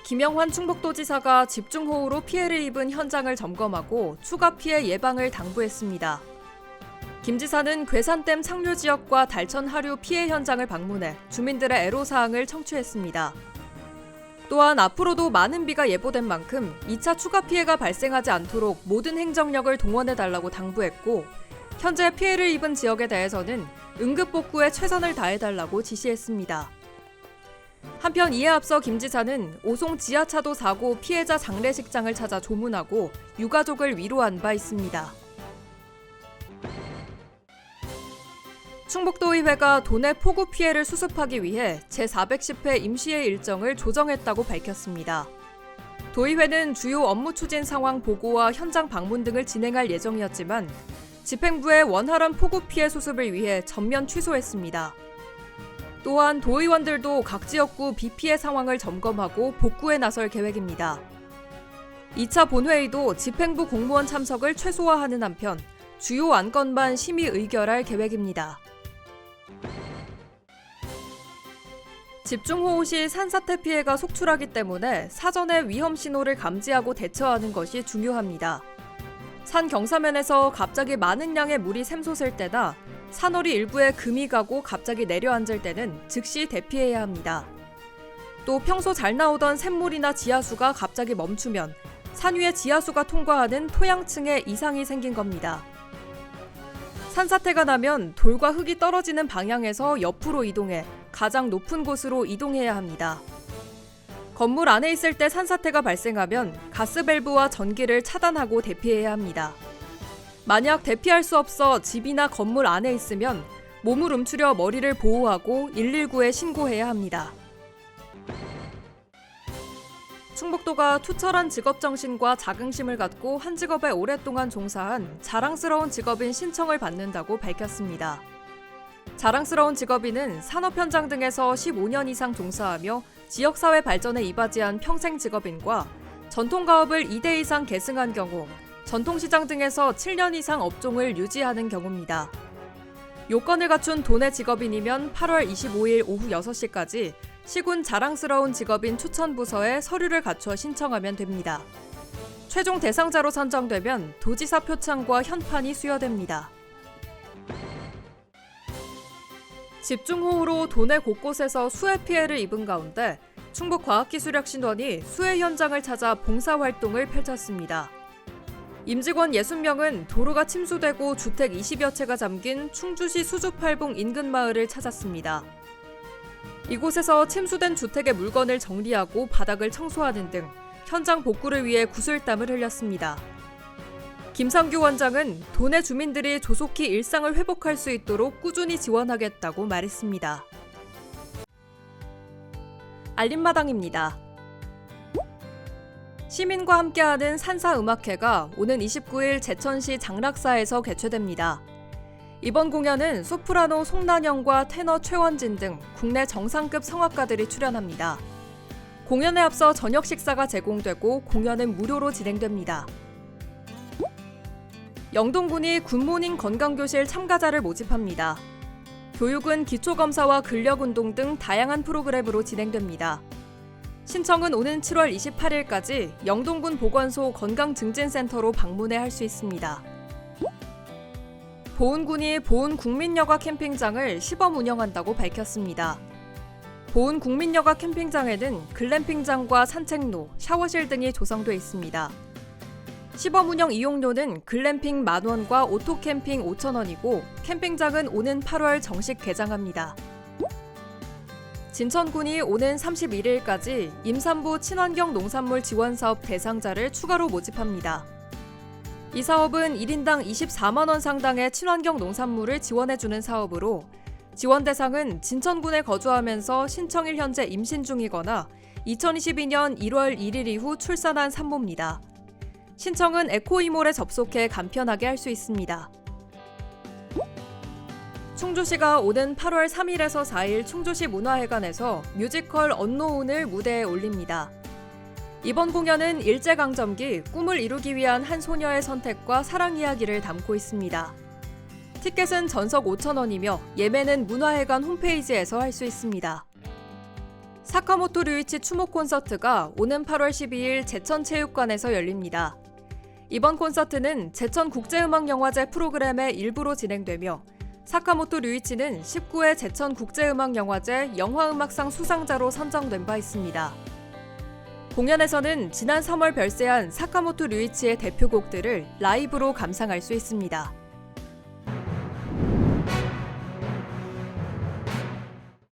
김영환 충북도지사가 집중호우로 피해를 입은 현장을 점검하고 추가 피해 예방을 당부했습니다. 김 지사는 괴산댐 상류 지역과 달천 하류 피해 현장을 방문해 주민들의 애로사항을 청취했습니다. 또한 앞으로도 많은 비가 예보된 만큼 2차 추가 피해가 발생하지 않도록 모든 행정력을 동원해달라고 당부했고, 현재 피해를 입은 지역에 대해서는 응급복구에 최선을 다해달라고 지시했습니다. 한편 이에 앞서 김 지사는 오송 지하차도 사고 피해자 장례식장을 찾아 조문하고 유가족을 위로한 바 있습니다. 충북도의회가 도내 폭우 피해를 수습하기 위해 제410회 임시회 일정을 조정했다고 밝혔습니다. 도의회는 주요 업무 추진 상황 보고와 현장 방문 등을 진행할 예정이었지만 집행부의 원활한 폭우 피해 수습을 위해 전면 취소했습니다. 또한 도의원들도 각 지역구 비 피해 상황을 점검하고 복구에 나설 계획입니다. 2차 본회의도 집행부 공무원 참석을 최소화하는 한편 주요 안건만 심의 의결할 계획입니다. 집중호우 시 산사태 피해가 속출하기 때문에 사전에 위험 신호를 감지하고 대처하는 것이 중요합니다. 산 경사면에서 갑자기 많은 양의 물이 샘솟을 때나 산허리 일부에 금이 가고 갑자기 내려앉을 때는 즉시 대피해야 합니다. 또 평소 잘 나오던 샘물이나 지하수가 갑자기 멈추면 산 위에 지하수가 통과하는 토양층에 이상이 생긴 겁니다. 산사태가 나면 돌과 흙이 떨어지는 방향에서 옆으로 이동해 가장 높은 곳으로 이동해야 합니다. 건물 안에 있을 때 산사태가 발생하면 가스밸브와 전기를 차단하고 대피해야 합니다. 만약 대피할 수 없어 집이나 건물 안에 있으면 몸을 움츠려 머리를 보호하고 119에 신고해야 합니다. 충북도가 투철한 직업정신과 자긍심을 갖고 한 직업에 오랫동안 종사한 자랑스러운 직업인 신청을 받는다고 밝혔습니다. 자랑스러운 직업인은 산업 현장 등에서 15년 이상 종사하며 지역사회 발전에 이바지한 평생 직업인과 전통가업을 2대 이상 계승한 경우, 전통시장 등에서 7년 이상 업종을 유지하는 경우입니다. 요건을 갖춘 도내 직업인이면 8월 25일 오후 6시까지 시군 자랑스러운 직업인 추천부서에 서류를 갖춰 신청하면 됩니다. 최종 대상자로 선정되면 도지사 표창과 현판이 수여됩니다. 집중호우로 도내 곳곳에서 수해 피해를 입은 가운데 충북과학기술혁신원이 수해 현장을 찾아 봉사활동을 펼쳤습니다. 임직원 60명은 도로가 침수되고 주택 20여 채가 잠긴 충주시 수주팔봉 인근 마을을 찾았습니다. 이곳에서 침수된 주택의 물건을 정리하고 바닥을 청소하는 등 현장 복구를 위해 구슬땀을 흘렸습니다. 김상규 원장은 도내 주민들이 조속히 일상을 회복할 수 있도록 꾸준히 지원하겠다고 말했습니다. 알림마당입니다. 시민과 함께하는 산사음악회가 오는 29일 제천시 장락사에서 개최됩니다. 이번 공연은 소프라노 송난영과 테너 최원진 등 국내 정상급 성악가들이 출연합니다. 공연에 앞서 저녁 식사가 제공되고 공연은 무료로 진행됩니다. 영동군이 굿모닝 건강교실 참가자를 모집합니다. 교육은 기초검사와 근력운동 등 다양한 프로그램으로 진행됩니다. 신청은 오는 7월 28일까지 영동군 보건소 건강증진센터로 방문해 할 수 있습니다. 보은군이 보은국민여가 캠핑장을 시범 운영한다고 밝혔습니다. 보은국민여가 캠핑장에는 글램핑장과 산책로, 샤워실 등이 조성돼 있습니다. 시범 운영 이용료는 글램핑 10,000원과 오토캠핑 5,000원이고 캠핑장은 오는 8월 정식 개장합니다. 진천군이 오는 31일까지 임산부 친환경 농산물 지원사업 대상자를 추가로 모집합니다. 이 사업은 1인당 24만 원 상당의 친환경 농산물을 지원해주는 사업으로 지원 대상은 진천군에 거주하면서 신청일 현재 임신 중이거나 2022년 1월 1일 이후 출산한 산모입니다. 신청은 에코이몰에 접속해 간편하게 할 수 있습니다. 충주시가 오는 8월 3일에서 4일 충주시 문화회관에서 뮤지컬 언노운을 무대에 올립니다. 이번 공연은 일제강점기 꿈을 이루기 위한 한 소녀의 선택과 사랑 이야기를 담고 있습니다. 티켓은 전석 5,000원이며 예매는 문화회관 홈페이지에서 할 수 있습니다. 사카모토 류이치 추모 콘서트가 오는 8월 12일 제천체육관에서 열립니다. 이번 콘서트는 제천국제음악영화제 프로그램의 일부로 진행되며 사카모토 류이치는 19회 제천국제음악영화제 영화음악상 수상자로 선정된 바 있습니다. 공연에서는 지난 3월 별세한 사카모토 류이치의 대표곡들을 라이브로 감상할 수 있습니다.